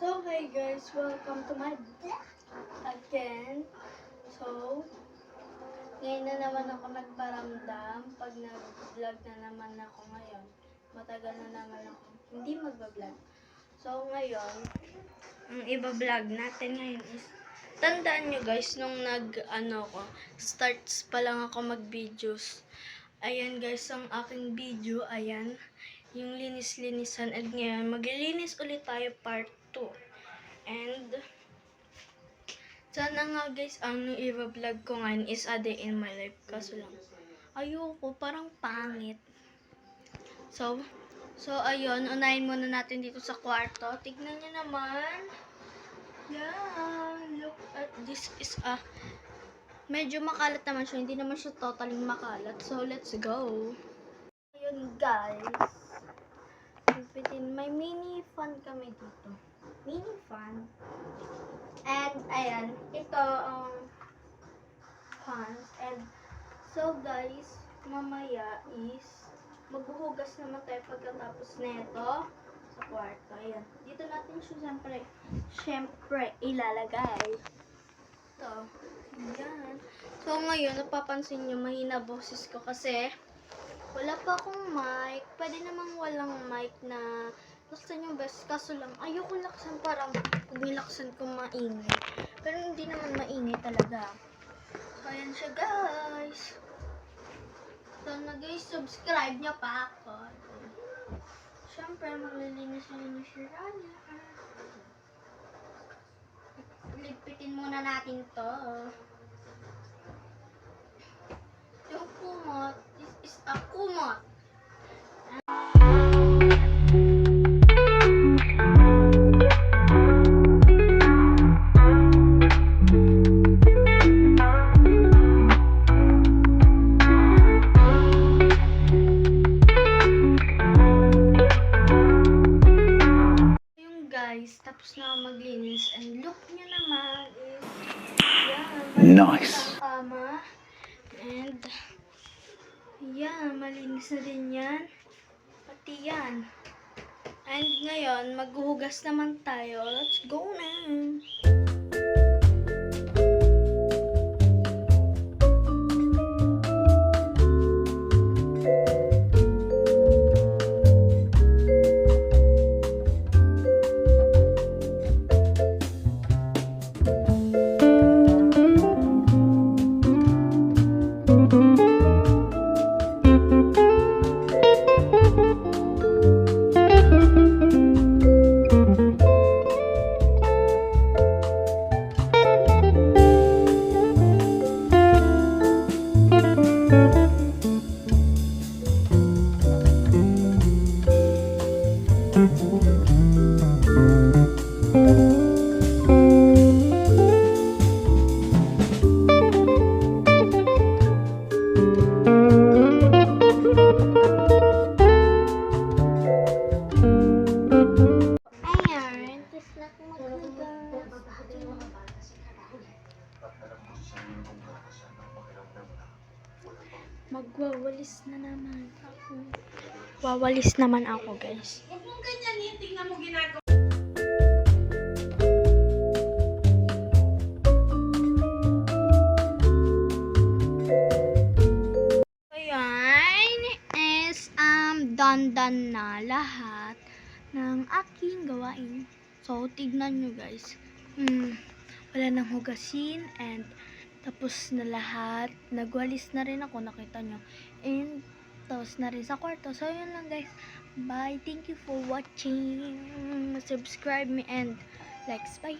So, hey guys, welcome to my vlog again. So, ngayon na naman ako nagparamdam pag nag-vlog na naman ako ngayon. Matagal na naman ako hindi mag-vlog. So, ngayon, ang iba-vlog natin ngayon is, tandaan nyo guys, nung starts pa lang ako mag-videos. Ayan guys, ang aking video, ayan, yung linis-linisan. At ngayon, maglilinis ulit tayo part 2. And, sana nga guys, ang i-vlog ko ngayon is a day in my life. Kaso lang, ayoko, parang pangit. So ayun, unahin muna natin dito sa kwarto. Tignan nyo naman. Yan, look at this is medyo makalat naman siya. Hindi naman siya totally makalat. So, let's go. Ayun guys. May mini fan kami dito. Mini fan. And, ayan. Ito ang pants. And, so guys, mamaya is maghuhugas naman tayo pagkatapos nito sa kwarto. Ayan. Dito natin siya syempre ilalagay. Ito. Ayan. So, ngayon, napapansin nyo, mahina boses ko kasi wala pa akong mic. Pwede namang walang mic na laksan yung best. Kaso lang, ayoko laksan, parang pag nilaksan ko maingay. Pero hindi naman maingay talaga. So, ayan siya guys. Sana guys, subscribe niyo pa ako. Siyempre, maglilinis-linis siya. Ligpitin muna natin to. Yung kumot, this is a kumot. Guys, tapos na ako maglinis and look nyo naman is yan, nice. Kama and yan, malinis na din yan pati yan. And ngayon maghuhugas naman tayo. Let's go na. Magwawalis na naman ako. Wawalis naman ako, guys. Huwag mong ganyan, eh. Tingnan mo ginagawa. Ayan is done na lahat ng aking gawain. So, tignan nyo, guys. Wala nang hugasin and tapos na lahat. Nagwalis na rin ako, nakita nyo. And tapos na rin sa kwarto. So, yun lang guys. Bye. Thank you for watching. Subscribe me and likes. Bye.